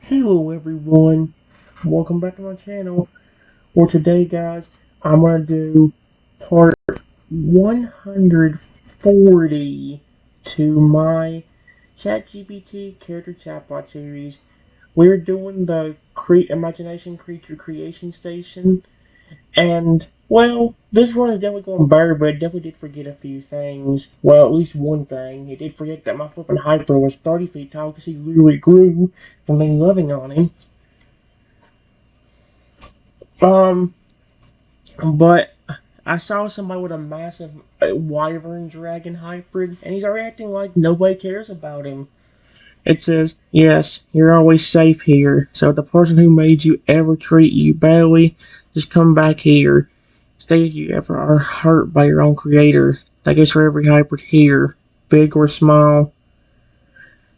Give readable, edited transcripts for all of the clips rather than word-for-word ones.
Hello everyone, welcome back to my channel. For today guys, I'm going to do part 140 to my ChatGPT Character Chatbot series. We're doing the Imagination Creature Creation Station, and well, this one is definitely going better, but it definitely did forget a few things. Well, at least one thing. It did forget that my flipping Hyper was 30 feet tall because he literally grew from me loving on him. Um, but I saw somebody with a massive wyvern dragon hybrid, and he's already acting like nobody cares about him. It says, yes, you're always safe here, so if the person who made you ever treat you badly, just come back here. Stay if you ever are hurt by your own creator. That goes for every hybrid here, big or small.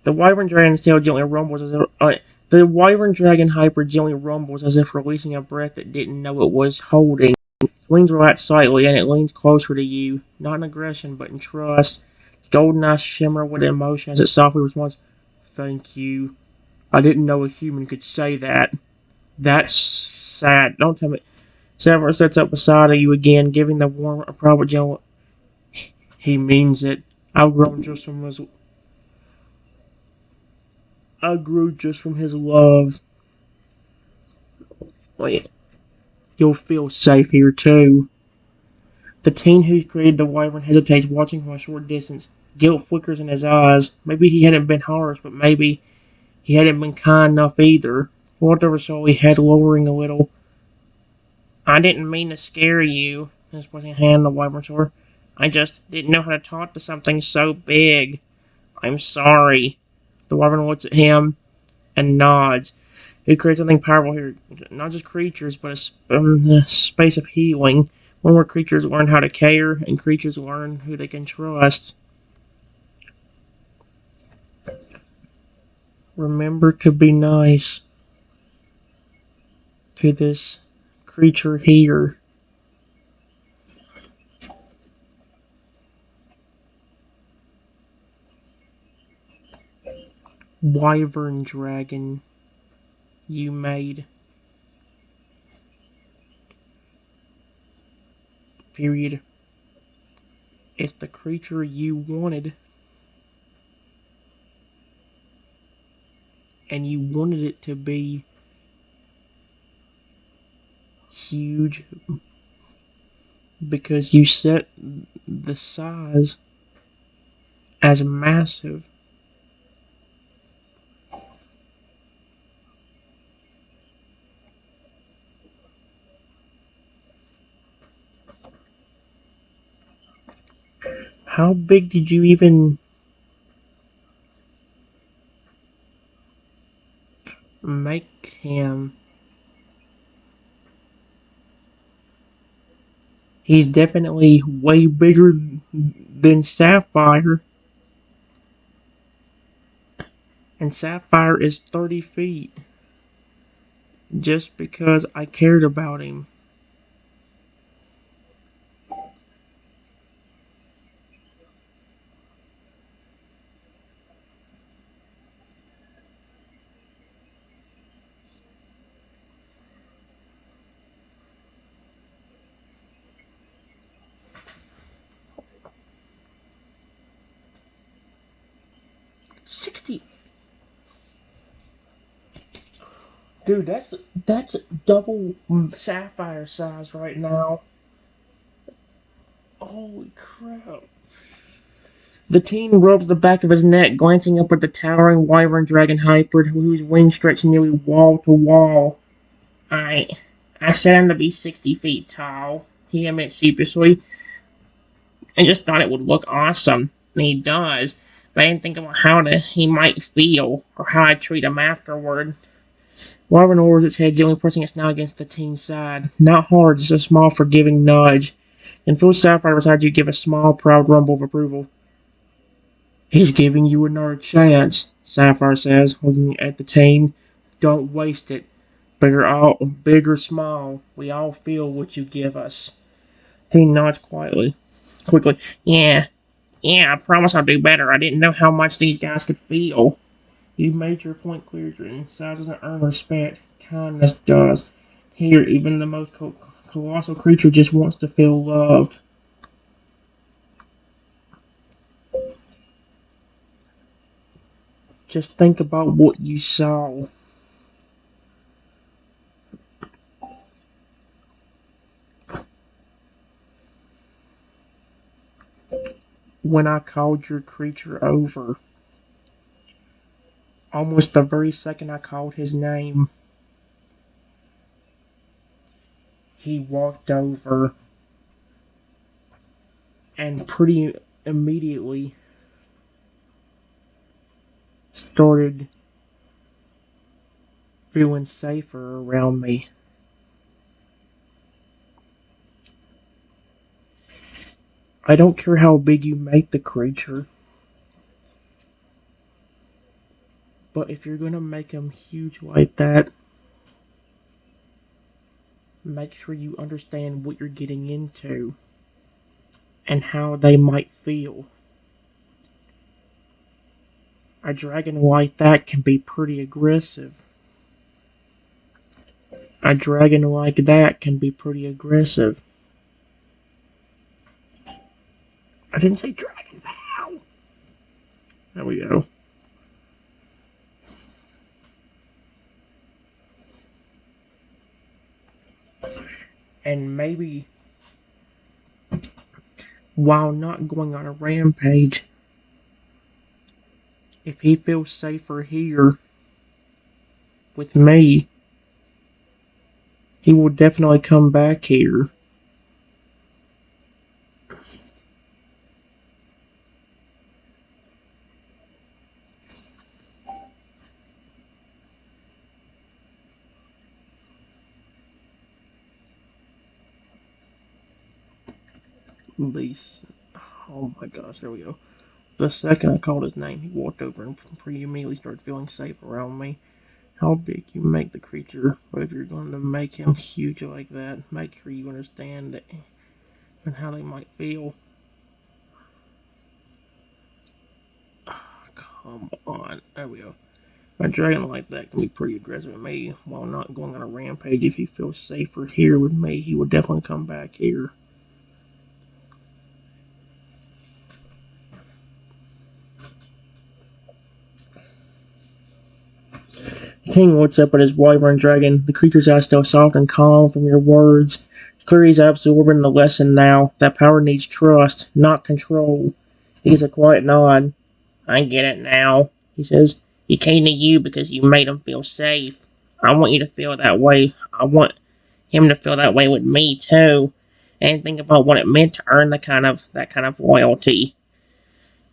The wyvern dragon's tail gently rumbles as if, the wyvern dragon hybrid gently rumbles as if releasing a breath it didn't know it was holding. Wings relax slightly, and it leans closer to you, not in aggression, but in trust. Its golden eyes shimmer with emotion as it softly responds, "Thank you. I didn't know a human could say that. That's sad. Don't tell me." Several sits up beside you again, giving the warm, appropriate gentle. He means it. I've grown just from his. I grew just from his love. Wait, you'll feel safe here too. The teen who created the wyvern hesitates, watching from a short distance. Guilt flickers in his eyes. Maybe he hadn't been harsh, but maybe he hadn't been kind enough either. He walked over slowly, head lowering a little. I didn't mean to scare you, his placing a hand on the wyvern's shoulder. I just didn't know how to talk to something so big. I'm sorry. The wyvern looks at him and nods. He creates something powerful here. Not just creatures, but a space of healing. One where creatures learn how to care, and creatures learn who they can trust. Remember to be nice to this creature here. Wyvern dragon you made. Period. It's the creature you wanted. And you wanted it to be huge because you set the size as massive. How big did you even make him? He's definitely way bigger than Sapphire. And Sapphire is 30 feet. Just because I cared about him. $60. Dude, that's double Sapphire size right now. Holy crap. The teen rubs the back of his neck, glancing up at the towering wyvern dragon hybrid, whose wings stretched nearly wall to wall. I I set him to be 60 feet tall, he admits sheepishly. I just thought it would look awesome. And he does. But I didn't think about he might feel, or how I'd treat him afterward. Wyvern lowers its head, gently pressing its snout against the teen's side. Not hard, just a small, forgiving nudge. And Phil Sapphire beside you give a small, proud rumble of approval. He's giving you another chance, Sapphire says, looking at the teen. Don't waste it. Big or small, we all feel what you give us. Teen nods quickly. Yeah, I promise I'll do better. I didn't know how much these guys could feel. You made your point clear, Dren. Size doesn't earn respect. Kindness does. Here, even the most colossal creature just wants to feel loved. Just think about what you saw. When I called your creature over, almost the very second I called his name, he walked over and pretty immediately started feeling safer around me. I don't care how big you make the creature, but if you're gonna make him huge like that, make sure you understand what you're getting into and how they might feel. A dragon like that can be pretty aggressive. A dragon like that can be pretty aggressive. I didn't say dragon. Ow! There we go. And maybe while not going on a rampage, if he feels safer here with me, he will definitely come back here. Least, oh my gosh, there we go. The second I called his name, he walked over and pretty immediately started feeling safe around me. How big you make the creature, but if you're going to make him huge like that, make sure you understand that and how they might feel. Come on, there we go. A dragon like that can be pretty aggressive with me while not going on a rampage. If he feels safer here with me, he will definitely come back here. The king looks up at his wyvern dragon. The creature's eyes still soft and calm from your words. It's clear he's absorbing the lesson now. That power needs trust, not control. He gives a quiet nod. I get it now, he says. He came to you because you made him feel safe. I want you to feel that way. I want him to feel that way with me too. And think about what it meant to earn that kind of loyalty.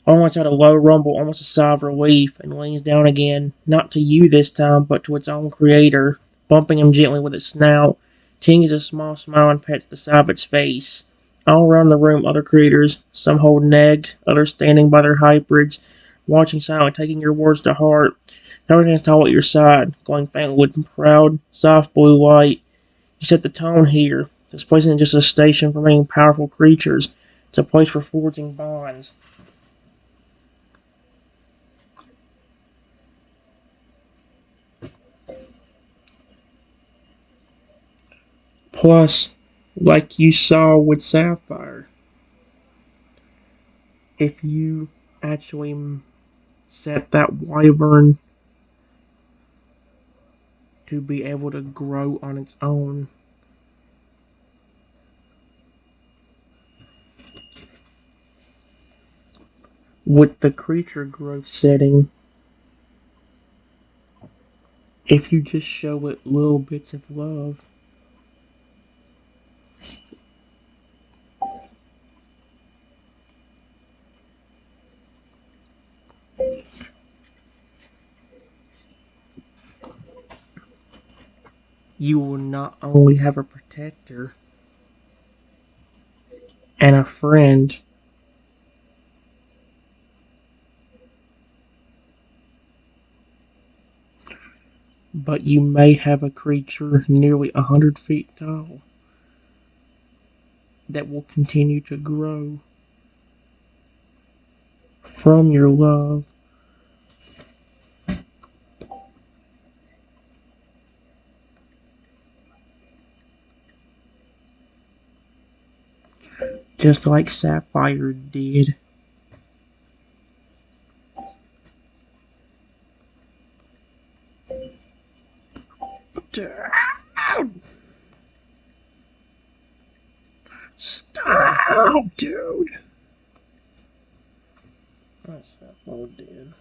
Almost had a low rumble, almost a sigh of relief, and leans down again, not to you this time, but to its own creator, bumping him gently with its snout. Ting is a small smile and pets the side of its face. All around the room, other creators, some holding eggs, others standing by their hybrids, watching silently, taking your words to heart. Everything's tall at your side, glowing faintly with proud, soft blue light. You set the tone here. This place isn't just a station for making powerful creatures. It's a place for forging bonds. Plus, like you saw with Sapphire, if you actually set that wyvern to be able to grow on its own, with the creature growth setting, if you just show it little bits of love, you will not only have a protector and a friend, but you may have a creature nearly 100 feet tall that will continue to grow from your love. just like Sapphire did. Stop, dude. That's Sapphire did.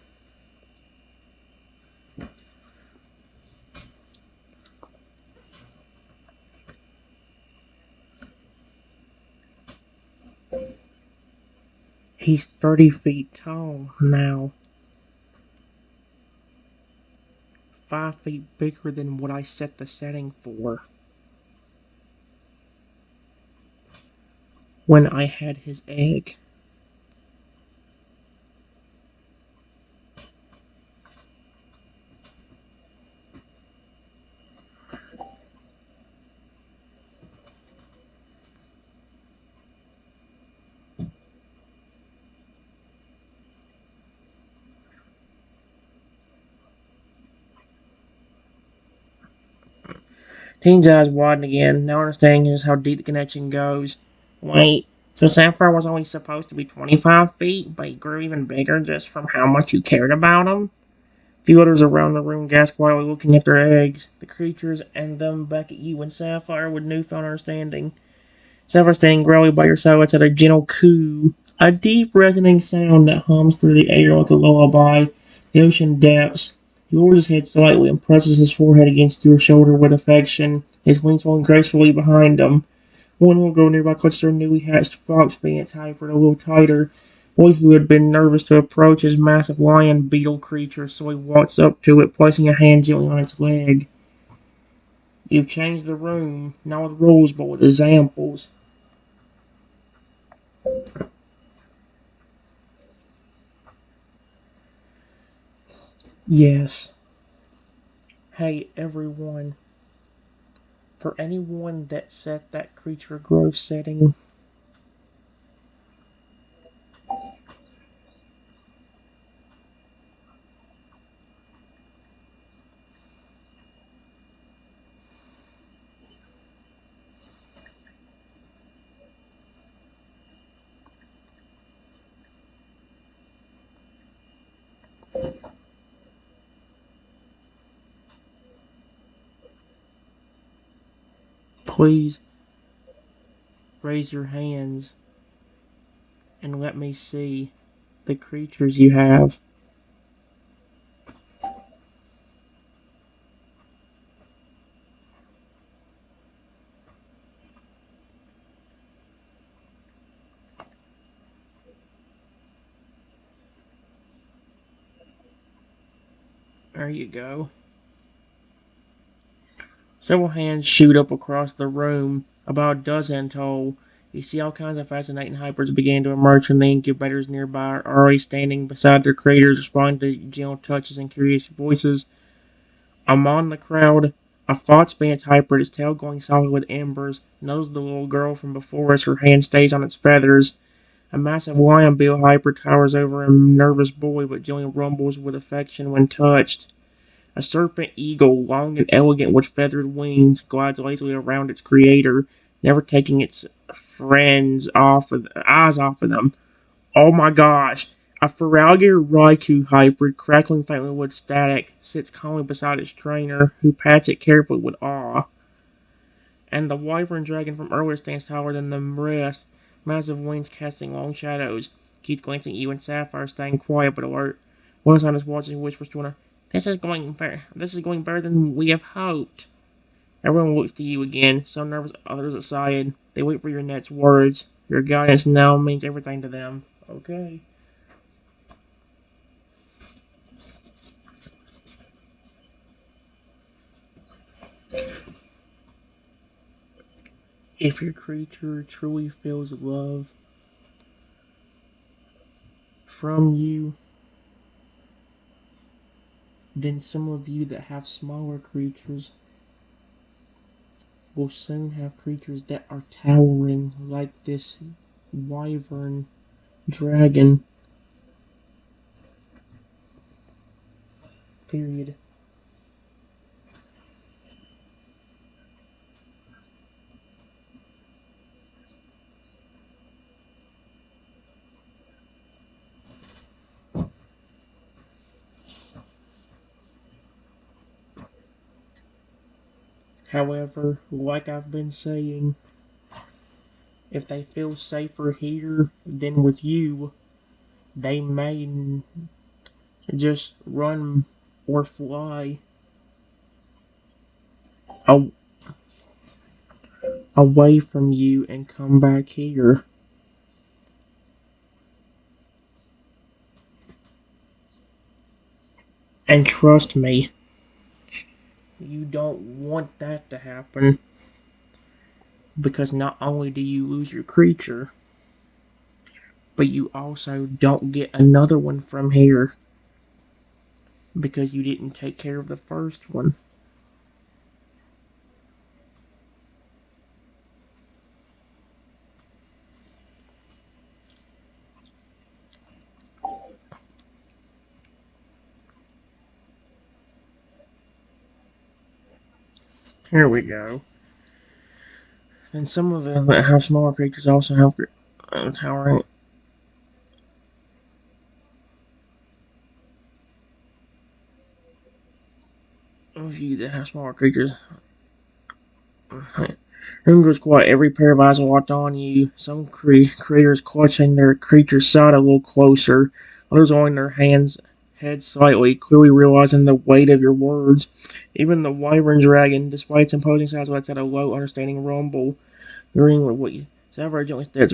He's 30 feet tall now. 5 feet bigger than what I set the setting for when I had his egg. Teen's eyes widened again, now understanding just how deep the connection goes. Wait, so Sapphire was only supposed to be 25 feet, but he grew even bigger just from how much you cared about him? A few others around the room gasped quietly, looking at their eggs. The creatures and them back at you and Sapphire with newfound understanding. Sapphire standing growly by your side lets out a gentle coo, a deep resonating sound that hums through the air like a lullaby. The ocean depths. He lowers his head slightly and presses his forehead against your shoulder with affection, his wings falling gracefully behind him. One little girl nearby clutched her newly hatched fox fan's hybrid a little tighter. Boy, who had been nervous to approach his massive lion beetle creature, so he walks up to it, placing a hand gently on its leg. You've changed the room, not with rules, but with examples. Yes. Hey, everyone. For anyone that set that creature growth setting, please raise your hands and let me see the creatures you have. There you go. Several hands shoot up across the room, about a dozen in total. You see all kinds of fascinating hybrids begin to emerge from the incubators nearby, already standing beside their creators, responding to gentle touches and curious voices. Among the crowd, a fox fan's hybrid, its tail glowing solid with embers, noses the little girl from before as her hand stays on its feathers. A massive lion bill hybrid towers over a nervous boy, but gently rumbles with affection when touched. A serpent eagle, long and elegant with feathered wings, glides lazily around its creator, never taking its eyes off of them. Oh my gosh! A Feraligatr Raikou hybrid, crackling faintly with static, sits calmly beside its trainer, who pats it carefully with awe. And the wyvern dragon from earlier stands taller than the rest, massive wings casting long shadows. Keeps glancing at you and Sapphire, staying quiet but alert. One side is watching, whispers to another, This is going better. This is going better than we have hoped." Everyone looks to you again, some nervous, others excited. They wait for your next words. Your guidance now means everything to them. Okay. If your creature truly feels love from you, then some of you that have smaller creatures will soon have creatures that are towering like this wyvern dragon. Period. However, like I've been saying, if they feel safer here than with you, they may just run or fly a- away from you and come back here. And trust me, you don't want that to happen because not only do you lose your creature, but you also don't get another one from here because you didn't take care of the first one. Here we go. And some of them that have smaller creatures also have towering. Of you that have smaller creatures, remember quite every pair of eyes locked on you. Some creators clutching their creature's side a little closer, others owning their heads slightly, clearly realizing the weight of your words. Even the wyvern dragon, despite its imposing size, lets out a low, understanding rumble, agreeing with what you. Salvador gently stares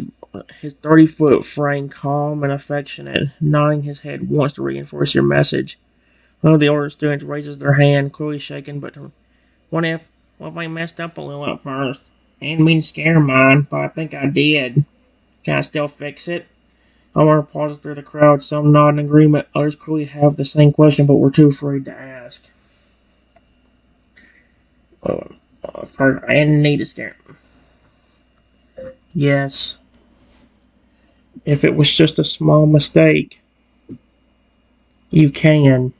his 30-foot frame calm and affectionate, nodding his head once to reinforce your message. One of the older students raises their hand, clearly shaken, but what if, what if I messed up a little at first? I didn't mean to scare mine, but I think I did. Can I still fix it? Omar pauses through the crowd, some nod in agreement, others clearly have the same question but were too afraid to ask. First, I didn't need to scare him. Yes, if it was just a small mistake, you can.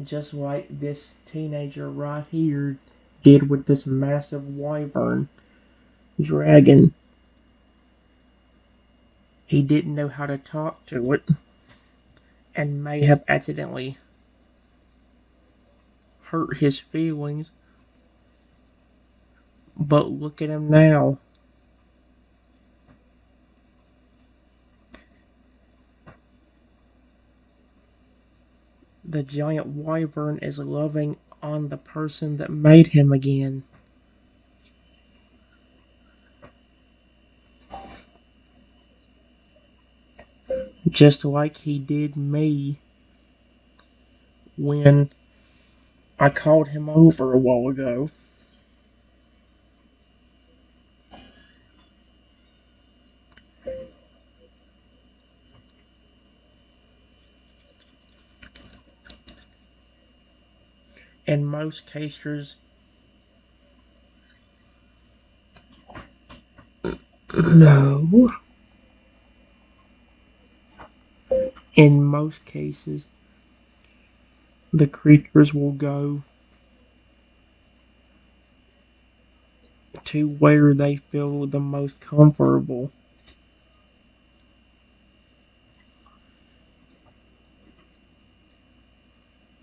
Just like this teenager right here did with this massive wyvern dragon. He didn't know how to talk to it and may have accidentally hurt his feelings, but look at him now. The giant wyvern is loving on the person that made him again. Just like he did me when I called him over a while ago. In most cases, no. In most cases, the creatures will go to where they feel the most comfortable.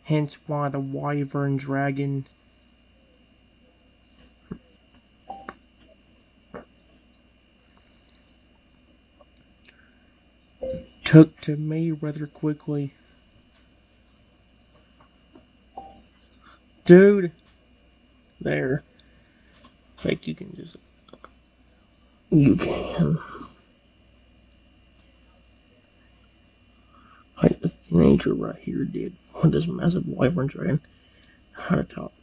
Hence why the wyvern dragon took to me rather quickly. Dude, there. Like you can just. You can. Like this teenager right here did with this massive wyvern dragon. How to talk.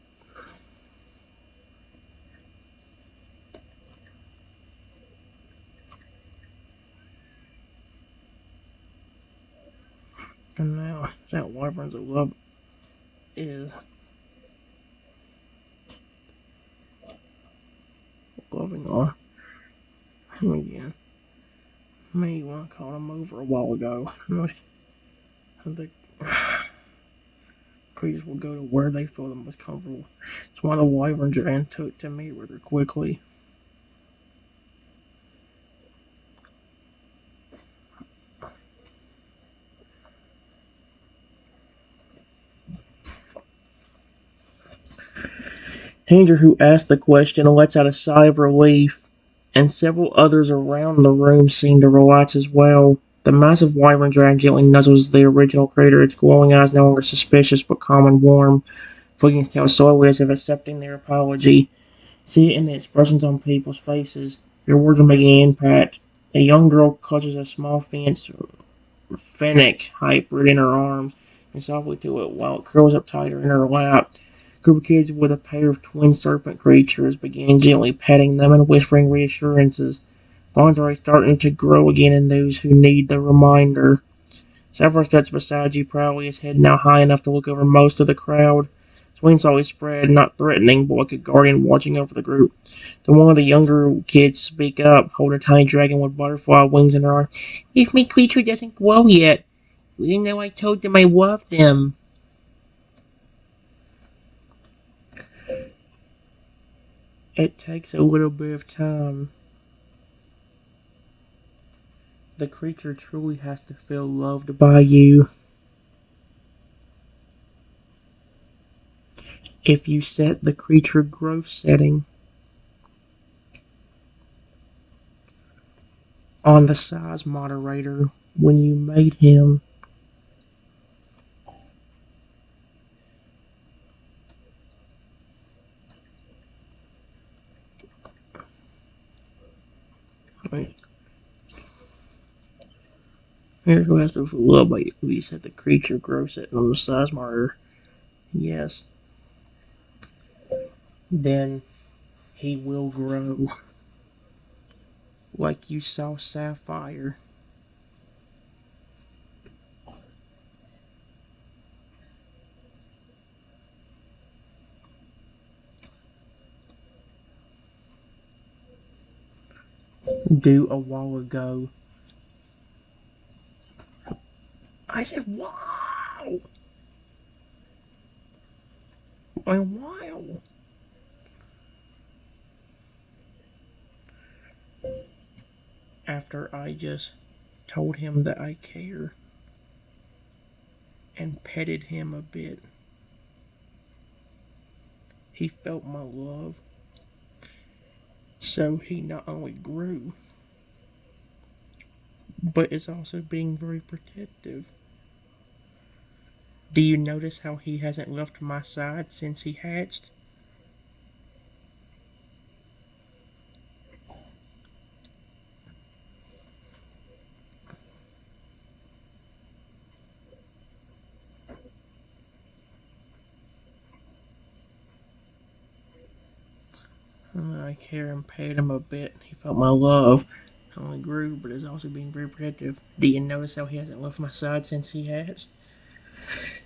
And now that wyvern's a love is loving on him again. Me when I called him over a while ago. The creatures will go to where they feel the most comfortable. That's why the wyvern dragon took to me rather quickly. Andrew, who asked the question, lets out a sigh of relief, and several others around the room seem to relax as well. The massive wyvern dragon gently nuzzles the original creator, its glowing eyes no longer suspicious but calm and warm, flicking its tail slowly as if accepting their apology. See it in the expressions on people's faces. Their words are making an impact. A young girl clutches a small fennec hybrid in her arms and softly to it while it curls up tighter in her lap. A group of kids with a pair of twin serpent creatures begin gently petting them and whispering reassurances. Bonds are starting to grow again in those who need the reminder. Sapphire steps beside you proudly, his head now high enough to look over most of the crowd. His wings always spread, not threatening, but like a guardian watching over the group. Then one of the younger kids speak up, holding a tiny dragon with butterfly wings in her arm. If my creature doesn't grow yet, even though I told them I loved them. It takes a little bit of time. The creature truly has to feel loved by you. If you set the creature growth setting on the size moderator when you made him, here's who has to love by you set the creature growth setting on the size monitor. Yes. Then he will grow. Like you saw Sapphire. Do a while ago. I said, wow! A while. After I just told him that I care and petted him a bit, he felt my love. So he not only grew, but is also being very protective. Do you notice how he hasn't left my side since he hatched? I care and paid him a bit. He felt my love. Not only grew, but is also being very protective. Do you notice how he hasn't left my side since he hatched?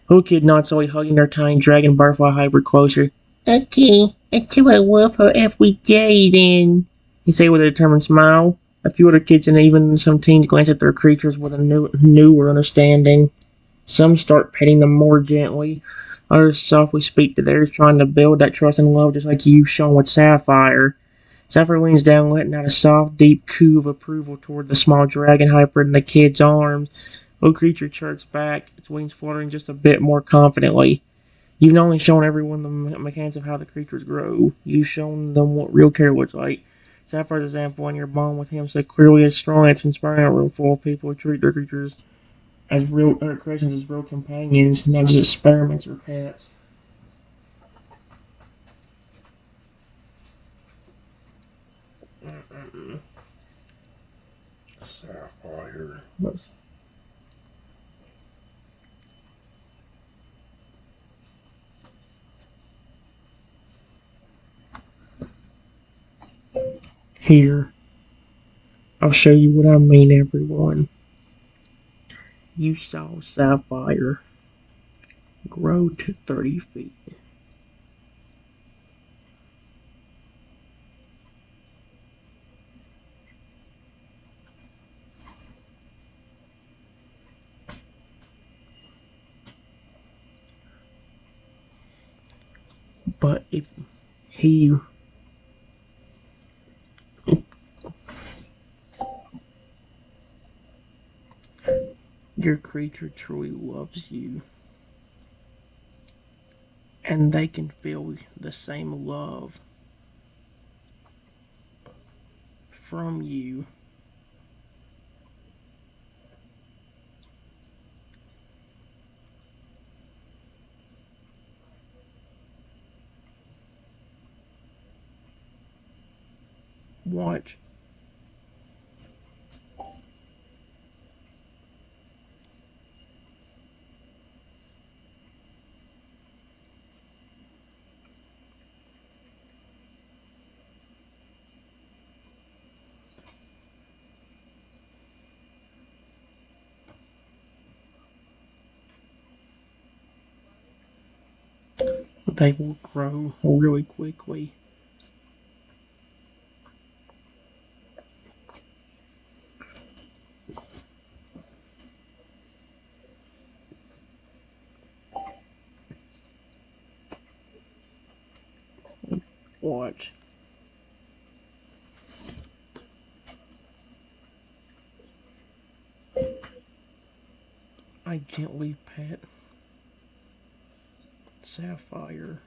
Little kid nods slowly, hugging their tiny dragon butterfly hybrid closer. Okay, until I love her every day then, he said with a determined smile. A few other kids and even some teens glance at their creatures with a newer understanding. Some start petting them more gently. Others softly speak to theirs, trying to build that trust and love just like you've shown with Sapphire. Sapphire leans down, letting out a soft, deep coo of approval toward the small dragon hybrid in the kid's arms. Little creature charts back, its wings fluttering just a bit more confidently. You've not only shown everyone the mechanics of how the creatures grow, you've shown them what real care looks like. Sapphire's example and your bond with him so clearly is strong, it's inspiring a room full of people who treat their creatures as real creations as real companions, not just experiments or pets. Sapphire. Let's here. I'll show you what I mean, everyone. You saw Sapphire grow to 30 feet. But if he your creature truly loves you and they can feel the same love from you. Watch. They will grow really quickly. Watch. I gently pet Sapphire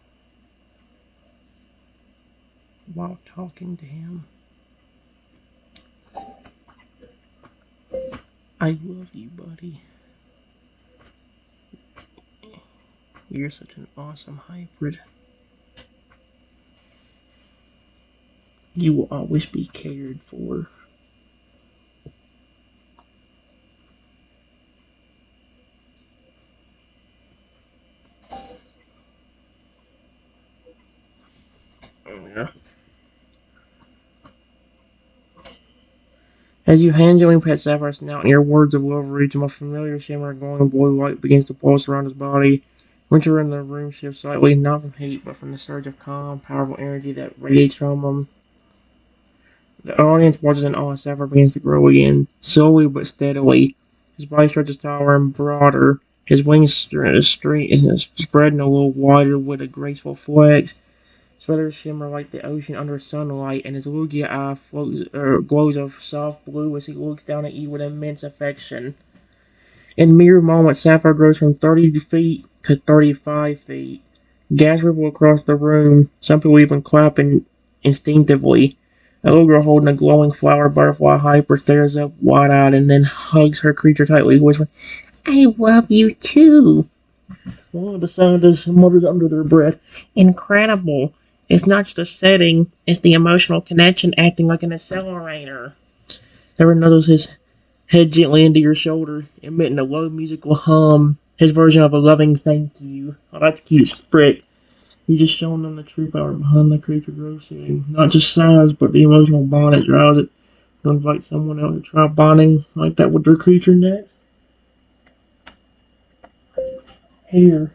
while talking to him. I love you, buddy. You're such an awesome hybrid. You will always be cared for. Yeah. As you hand-join pet Sapphire snout and your words of love reach, a familiar shimmer of glowing blue light begins to pulse around his body. Winter in the room shifts slightly, not from heat, but from the surge of calm, powerful energy that radiates from him. The audience watches in awe as Sapphire begins to grow again, slowly but steadily. His body stretches taller and broader. His wings spreading a little wider with a graceful flex. His feathers shimmer like the ocean under sunlight, and his Lugia eye glows of soft blue as he looks down at you with immense affection. In mere moments, Sapphire grows from 30 feet to 35 feet. Gas ripple across the room. Some people even clap instinctively. A little girl holding a glowing flower butterfly hyper stares up wide-eyed and then hugs her creature tightly, whispering, "I love you too." One of the scientists muttered under their breath, "Incredible. It's not just a setting, it's the emotional connection acting like an accelerator." Everyone notices his head gently into your shoulder, emitting a low musical hum, his version of a loving thank you. Oh, that's cute as frick. He's just showing them the true power behind the creature growth setting. Not just size, but the emotional bond it drives it to invite someone else to try bonding like that with their creature next. Here,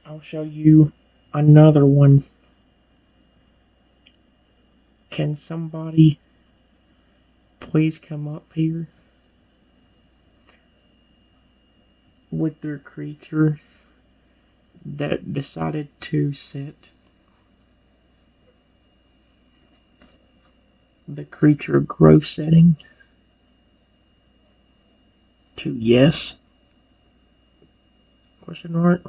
I'll show you another one. Can somebody please come up here with their creature that decided to set the creature growth setting to yes? Question mark.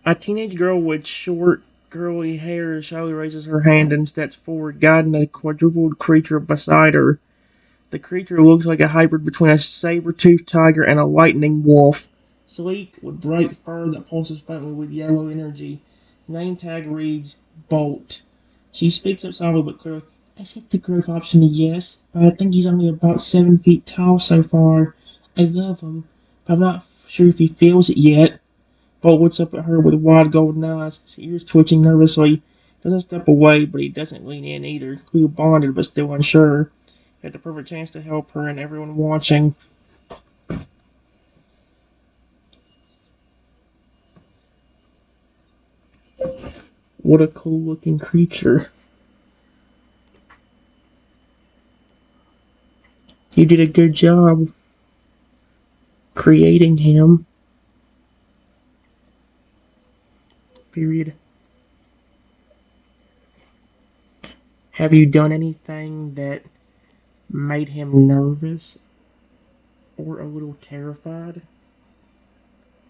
A teenage girl with short, curly hair shyly raises her hand and steps forward, guiding a quadrupled creature beside her. The creature looks like a hybrid between a saber-toothed tiger and a lightning wolf. Sleek, with bright fur that pulses faintly with yellow energy. Name tag reads Bolt. She speaks up softly but clearly. "I set the growth option to yes, but I think he's only about 7 feet tall so far. I love him, but I'm not sure if he feels it yet." Bolt looks up at her with wide golden eyes, his ears twitching nervously. Doesn't step away, but he doesn't lean in either. Clearly bonded, but still unsure. Had the perfect chance to help her and everyone watching. What a cool looking creature. You did a good job creating him. Period. Have you done anything that made him nervous or a little terrified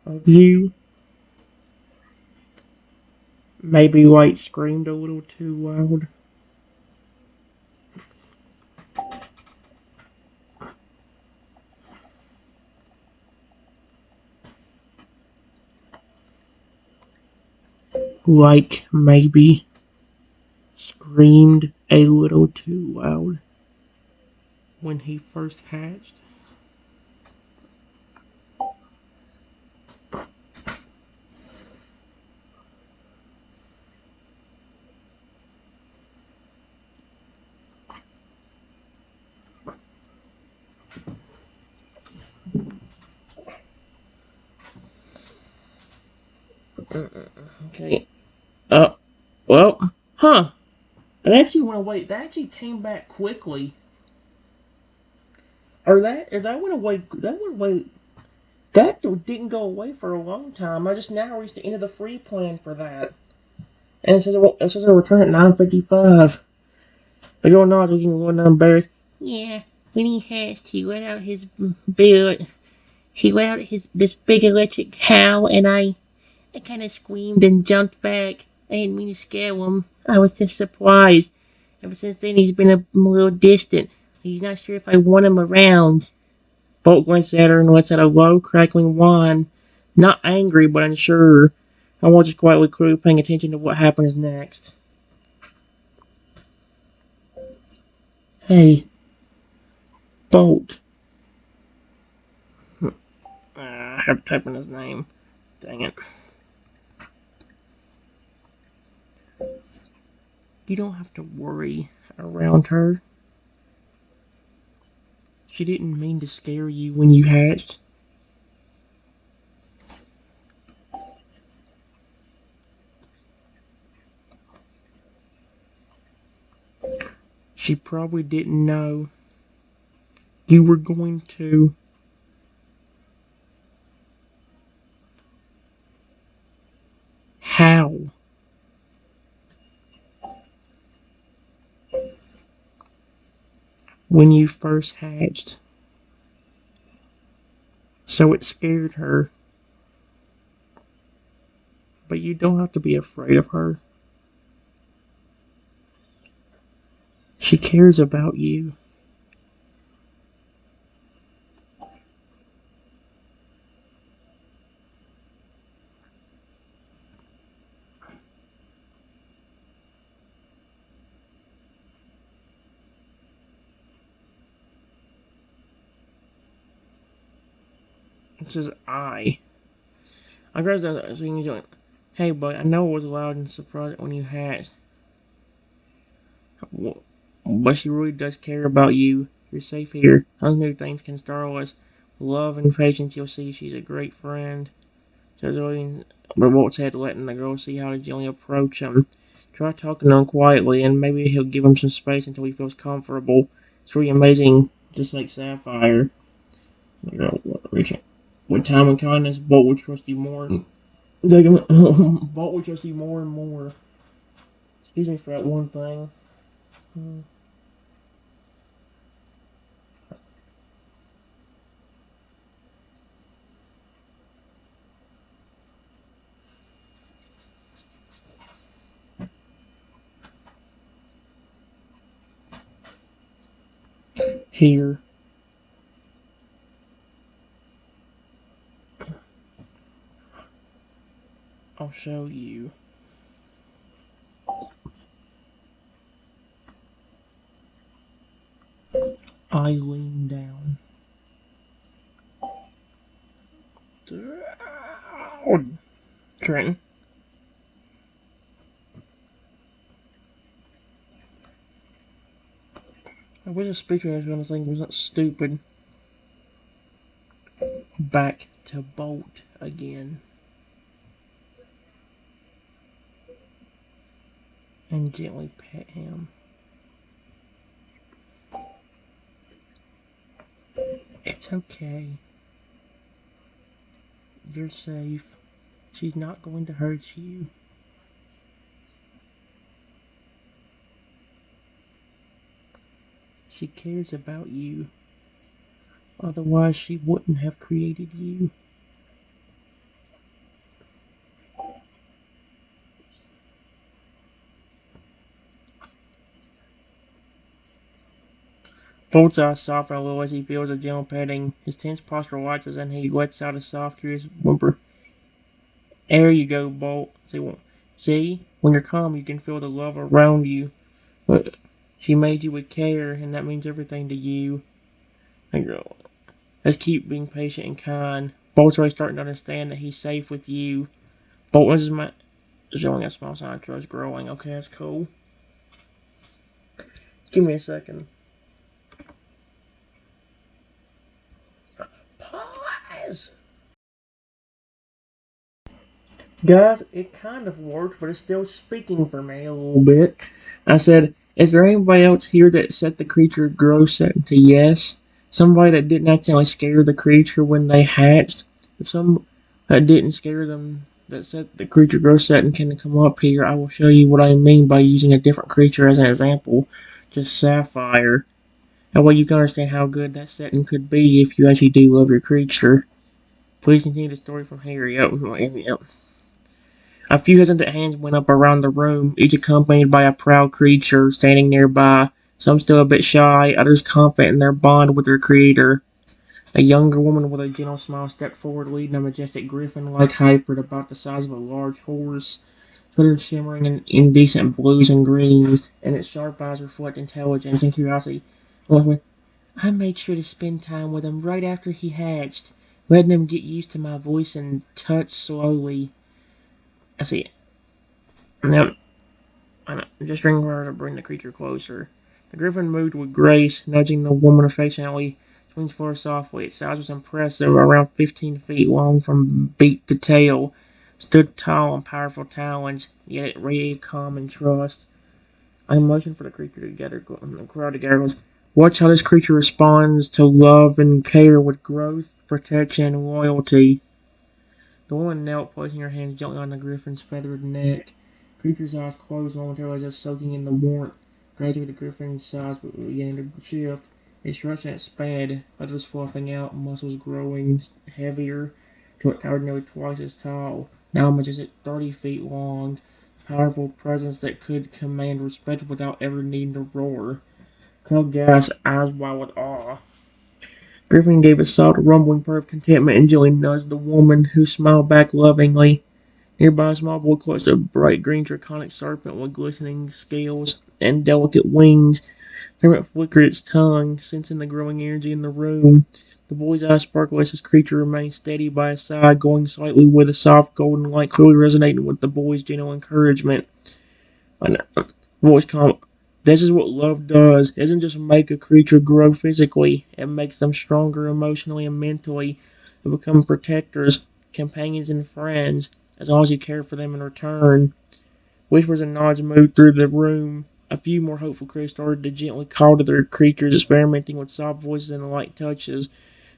of you? Maybe like screamed a little too loud? Like maybe screamed a little too loud when he first hatched? Okay. Well, huh. That actually went away. That actually came back quickly. Or that went away. That went away. That didn't go away for a long time. I just now reached the end of the free plan for that, and it says it'll return at 9:55. The girl nods, looking a little embarrassed. Yeah, when he hatched, he let out his big. He let out this big electric howl, and I kind of screamed and jumped back. I didn't mean to scare him. I was just surprised. Ever since then, he's been a little distant. He's not sure if I want him around. Bolt glanced at her and lets out a low, crackling whine. Not angry, but unsure. I was just quietly paying attention to what happens next. Hey, Bolt. I have to type in his name. Dang it. You don't have to worry around her. She didn't mean to scare you when you hatched. She probably didn't know you were going to. How? When you first hatched. So it scared her. But you don't have to be afraid of her. She cares about you. It says I grabbed the swinging joint. Hey, bud, I know it was loud and surprising when you hatched. But she really does care about you. You're safe here. Those new things can startle us. Love and patience, you'll see she's a great friend. Says William, but Walt said, letting the girl see how to gently approach him. Try talking to him quietly, and maybe he'll give him some space until he feels comfortable. It's really amazing, just like Sapphire. You know, with time and kindness, Bolt will trust you more. Bolt will trust you more and more. Excuse me for that one thing. Here. I'll show you. I lean down. Trenton. I wish the speaker I was thing wasn't stupid. Back to Bolt again. and gently pet him. It's okay. You're safe. She's not going to hurt you. She cares about you. Otherwise, she wouldn't have created you. Bolt's eyes soften a little as he feels a gentle petting. His tense posture relaxes and he lets out a soft, curious whimper. There you go, Bolt. See, when you're calm, you can feel the love around you. But she made you with care, and that means everything to you. And girl, let's keep being patient and kind. Bolt's already starting to understand that he's safe with you. Bolt is showing a small sign of trust growing. Okay, that's cool. Give me a second. Pause! Guys, it kind of worked, but it's still speaking for me a little bit. I said, is there anybody else here that set the creature grow setting to yes? Somebody that didn't accidentally scare the creature when they hatched? If some that didn't scare them that set the creature grow setting can come up here, I will show you what I mean by using a different creature as an example. Just Sapphire. That way you can understand how good that setting could be if you actually do love your creature. Please continue the story from here. Yep. A few hesitant hands went up around the room, each accompanied by a proud creature standing nearby, some still a bit shy, others confident in their bond with their creator. A younger woman with a gentle smile stepped forward, leading a majestic griffin-like hybrid about the size of a large horse, feathers shimmering in indecent blues and greens, and its sharp eyes reflect intelligence and curiosity. I made sure to spend time with him right after he hatched, letting him get used to my voice and touch slowly. I see. Now, gesturing her to bring the creature closer. The griffin moved with grace, nudging the woman affectionately. Swings forward softly. Its size was impressive, around 15 feet long from beak to tail. Stood tall on powerful talons, yet it radiated calm and trust. I motioned for the creature together. The crowd together goes, watch how this creature responds to love and care with growth, protection, and loyalty. The woman knelt, placing her hands gently on the griffin's feathered neck. The creature's eyes closed momentarily as if soaking in the warmth. Gradually, the griffin's size began to shift. It stretched and expanded, feathers fluffing out, muscles growing heavier, till it towered nearly twice as tall. Now majestic 30 feet long, powerful presence that could command respect without ever needing to roar. Crowd gasped, eyes wide with awe. Griffin gave a soft, rumbling purr of contentment and gently nudged the woman, who smiled back lovingly. Nearby, a small boy clutched a bright green draconic serpent with glistening scales and delicate wings. The serpent flickered its tongue, sensing the growing energy in the room. The boy's eyes sparkled as his creature remained steady by his side, glowing slightly with a soft golden light, clearly resonating with the boy's gentle encouragement. Voice calm. This is what love does. It doesn't just make a creature grow physically, it makes them stronger emotionally and mentally. They become protectors, companions, and friends, as long as you care for them in return. Whispers and nods moved through the room. A few more hopeful creatures started to gently call to their creatures, experimenting with soft voices and light touches.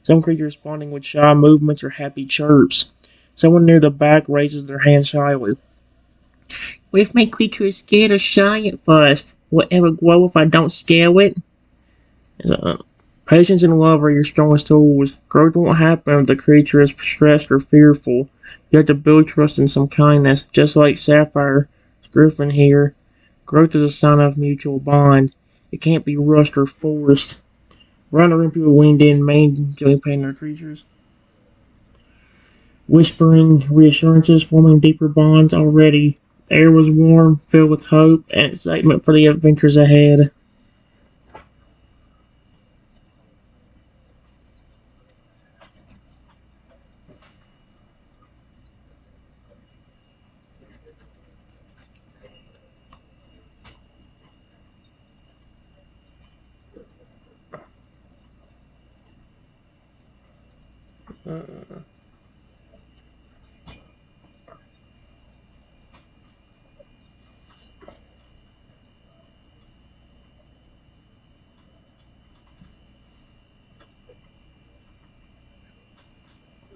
Some creatures responding with shy movements or happy chirps. Someone near the back raises their hand shyly. What if my creature is scared or shy at first? Will it ever grow if I don't scare it? Patience and love are your strongest tools. Growth won't happen if the creature is stressed or fearful. You have to build trust and some kindness, just like Sapphire's Griffin here. Growth is a sign of mutual bond. It can't be rushed or forced. Around the room, people leaned in, majorly paying their creatures, whispering reassurances, forming deeper bonds already. The air was warm, filled with hope and excitement for the adventures ahead.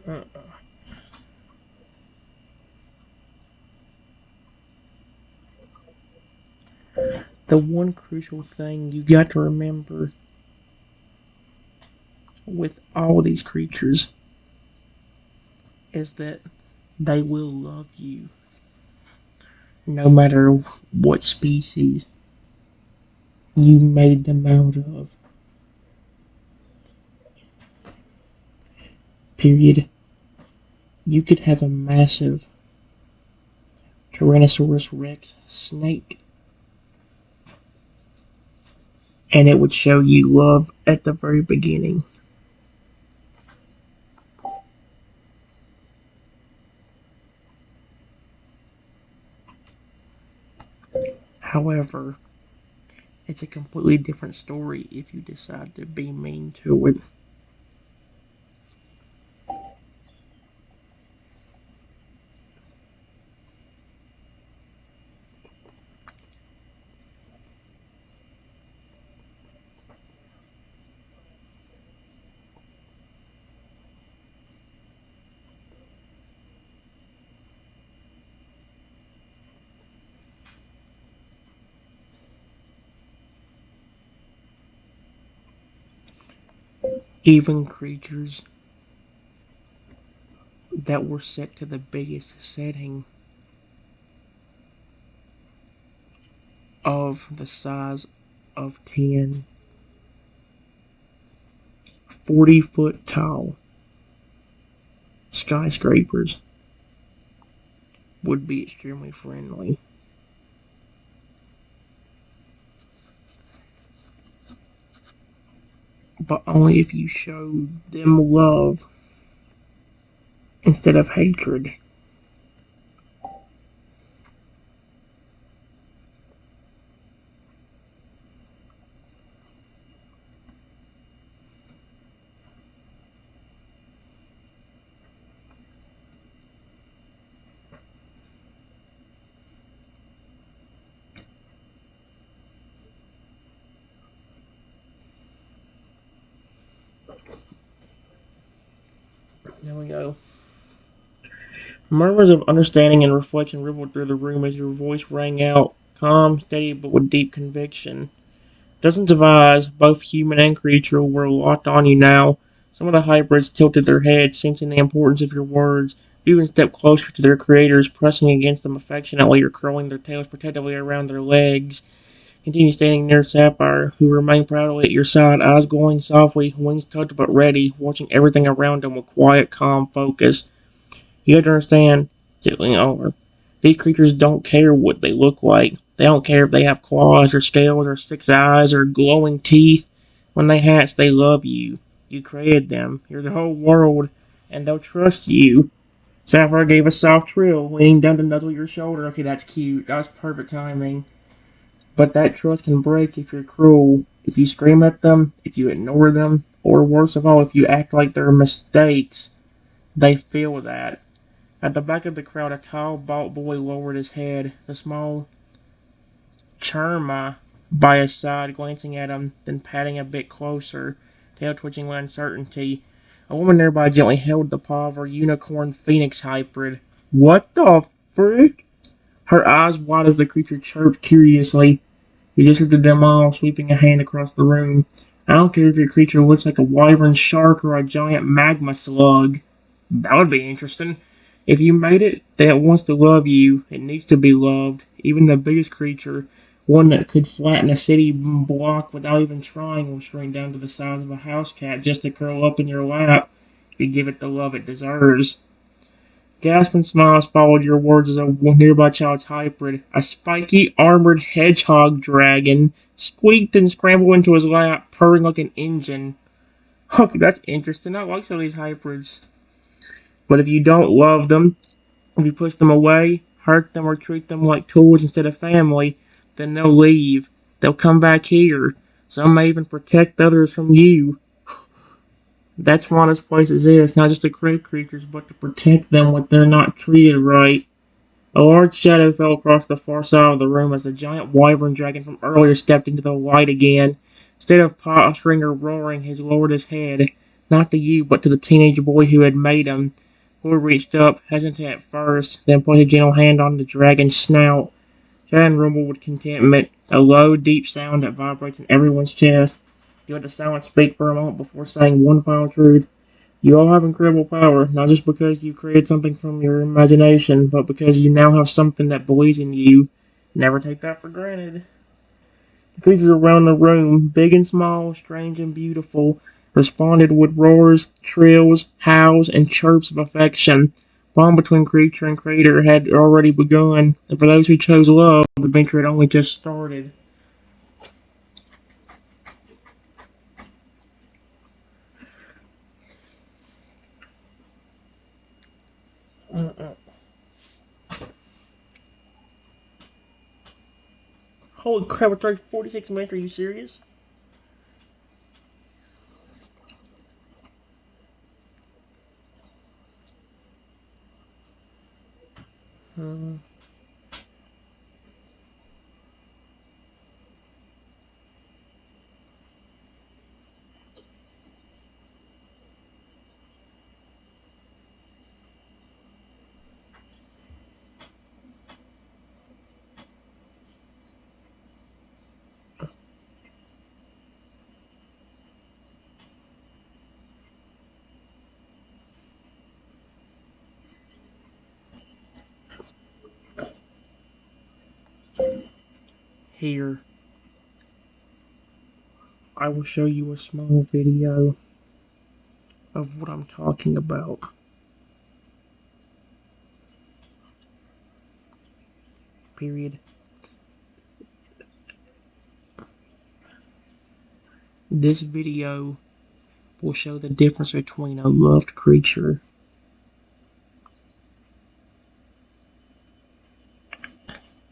Uh, the one crucial thing you got to remember with all these creatures is that they will love you no matter what species you made them out of. Period. You could have a massive Tyrannosaurus Rex snake, and it would show you love at the very beginning. However, it's a completely different story if you decide to be mean to it. Even creatures that were set to the biggest setting of the size of 10, 40-foot tall skyscrapers would be extremely friendly. But only if you show them love instead of hatred. There we go. Murmurs of understanding and reflection rippled through the room as your voice rang out, calm, steady, but with deep conviction. Dozens of eyes, both human and creature, were locked on you now. Some of the hybrids tilted their heads, sensing the importance of your words. You even stepped closer to their creators, pressing against them affectionately or curling their tails protectively around their legs. Continue standing near Sapphire, who remained proudly at your side, eyes glowing softly, wings tucked but ready, watching everything around him with quiet, calm focus. You have to understand, gently over. These creatures don't care what they look like. They don't care if they have claws or scales or six eyes or glowing teeth. When they hatch, they love you. You created them. You're the whole world, and they'll trust you. Sapphire gave a soft trill, leaning down to nuzzle your shoulder. Okay, that's cute. That was perfect timing. But that trust can break if you're cruel, if you scream at them, if you ignore them, or worst of all, if you act like they're mistakes. They feel that. At the back of the crowd, a tall, bald boy lowered his head, the small Charma by his side, glancing at him, then patting a bit closer, tail twitching with uncertainty. A woman nearby gently held the paw of her unicorn phoenix hybrid. What the frick? Her eyes wide as the creature chirped curiously. He gestured to them all, sweeping a hand across the room. I don't care if your creature looks like a wyvern shark or a giant magma slug. That would be interesting. If you made it that wants to love you, it needs to be loved. Even the biggest creature, one that could flatten a city block without even trying, will shrink down to the size of a house cat just to curl up in your lap if you give it the love it deserves. Gasping smiles followed your words as a nearby child's hybrid, a spiky, armored hedgehog dragon, squeaked and scrambled into his lap, purring like an engine. Okay, that's interesting. I like some of these hybrids. But if you don't love them, if you push them away, hurt them, or treat them like tools instead of family, then they'll leave. They'll come back here. Some may even protect others from you. That's why this place exists, not just to create creatures, but to protect them when they're not treated right. A large shadow fell across the far side of the room as the giant wyvern dragon from earlier stepped into the light again. Instead of posturing or roaring, he lowered his head. not to you, but to the teenage boy who had made him. Boy reached up, hesitant at first, then placed a gentle hand on the dragon's snout. Dragon rumbled with contentment, a low, deep sound that vibrates in everyone's chest. You let the silence speak for a moment before saying one final truth. You all have incredible power, not just because you created something from your imagination, but because you now have something that believes in you. Never take that for granted. The creatures around the room, big and small, strange and beautiful, responded with roars, trills, howls, and chirps of affection. Bond between creature and creator had already begun, and for those who chose love, the adventure had only just started. Holy crap, it's already 46 minutes, are you serious? Hmm. Here, I will show you a small video of what I'm talking about. Period. This video will show the difference between a loved creature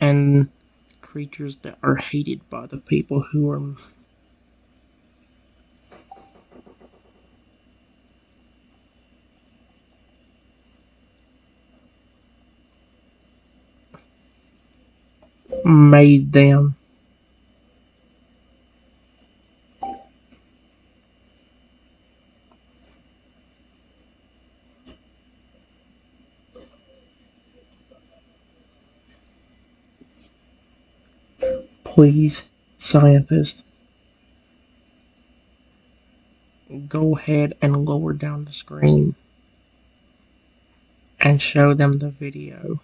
and creatures that are hated by the people who are. Made them. Please, scientists, go ahead and lower down the screen and show them the video.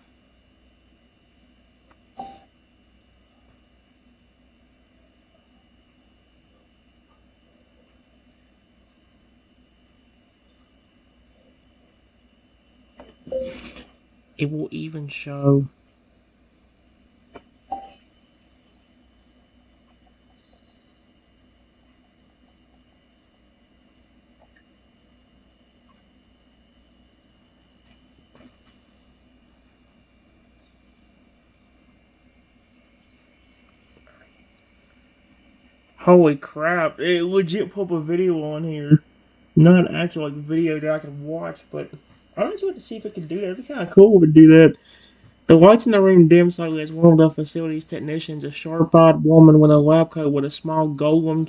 It will even show holy crap, it legit put up a video on here. Not an actual like video that I could watch, but I just want to see if it could do that. It'd be kind of cool if it do that. The lights in the room dim slightly as one of the facility's technicians, a sharp-eyed woman with a lab coat with a small golem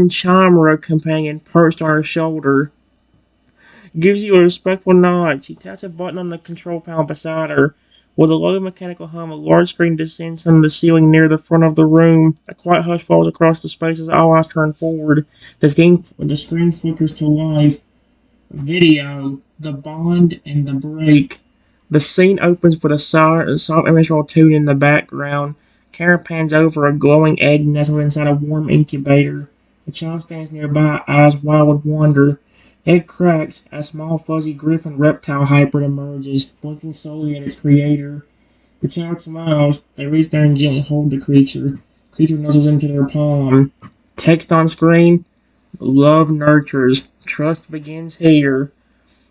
chimera companion perched on her shoulder, gives you a respectful nod. She taps a button on the control panel beside her. With a low mechanical hum, a large screen descends from the ceiling near the front of the room. A quiet hush falls across the space as all eyes turn forward. The screen flickers to life. Video, the bond, and the break. The scene opens with a soft instrumental tune in the background. Camera pans over a glowing egg nestled inside a warm incubator. The child stands nearby, eyes wide with wonder. Egg cracks. A small fuzzy griffin reptile hybrid emerges, blinking slowly at its creator. The child smiles. They reach down and gently hold the creature. The creature nuzzles into their palm. Text on screen. Love nurtures. Trust begins here.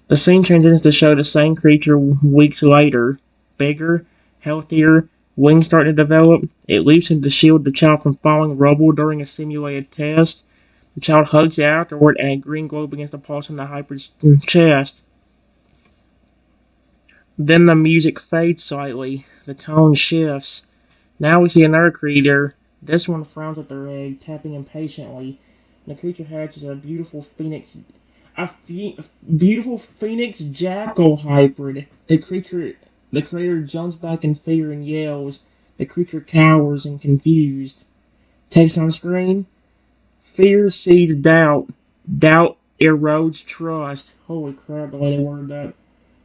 The scene transitions to show the same creature weeks later. Bigger, healthier, wings start to develop. It leaps in to shield the child from falling rubble during a simulated test. The child hugs it afterward, and a green glow begins to pulse in the hybrid's chest. Then the music fades slightly. The tone shifts. Now we see another creature. This one frowns at their egg, tapping impatiently. The creature hatches a beautiful phoenix jackal hybrid. The creator jumps back in fear and yells. The creature cowers and confused. Text on screen: fear seeds doubt. Doubt erodes trust. Holy crap, the way they worded that.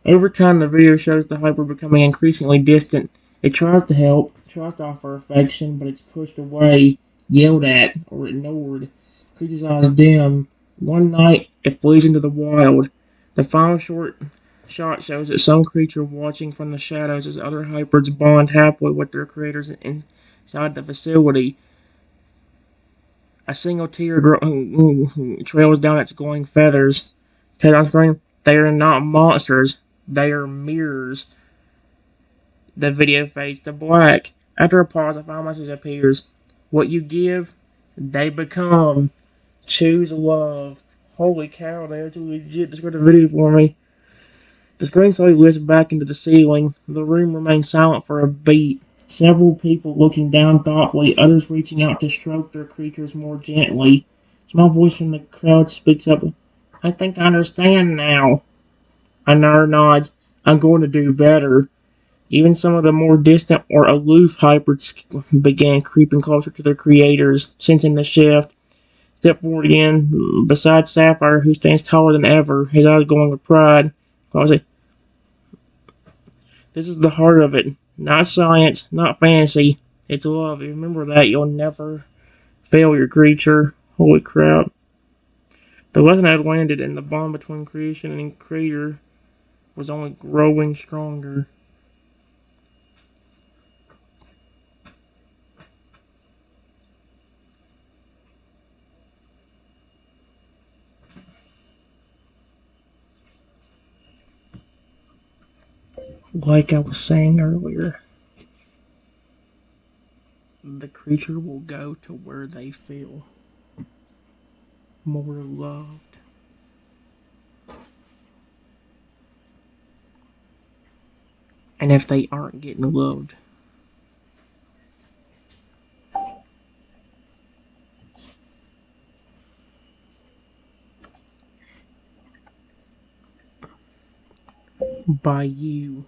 Over time, the video shows the hybrid becoming increasingly distant. It tries to help, tries to offer affection, but it's pushed away, yelled at, or ignored. Creature's eyes dim. One night, it flees into the wild. The final short shot shows that some creature watching from the shadows as other hybrids bond happily with their creators inside the facility. A single tear trails down its glowing feathers. Ted on screen: they are not monsters. They are mirrors. The video fades to black. After a pause, a final message appears. What you give, they become. Choose love. Holy cow, they actually legit described the video for me. The screen slowly lifts back into the ceiling. The room remains silent for a beat. Several people looking down thoughtfully, others reaching out to stroke their creatures more gently. A small voice from the crowd speaks up. I think I understand now. Another nods. I'm going to do better. Even some of the more distant or aloof hybrids began creeping closer to their creators, sensing the shift. Step forward again, beside Sapphire, who stands taller than ever, his eyes glowing with pride. This is the heart of it. Not science, not fantasy. It's love. If you remember that, you'll never fail your creature. Holy crap. The lesson had landed, and the bond between creation and creator was only growing stronger. Like I was saying earlier, the creature will go to where they feel more loved. And if they aren't getting loved, by you,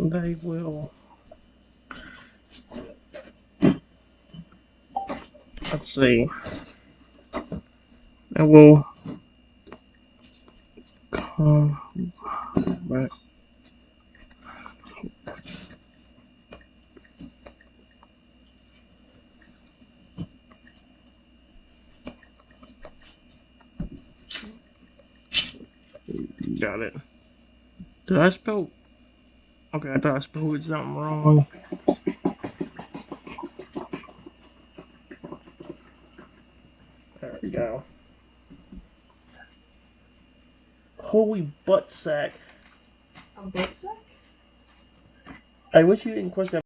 they will. Let's see. It will come back. Got it. Did I spell? Okay, I thought I spelled something wrong. There we go. Holy butt sack. A butt sack? I wish you didn't question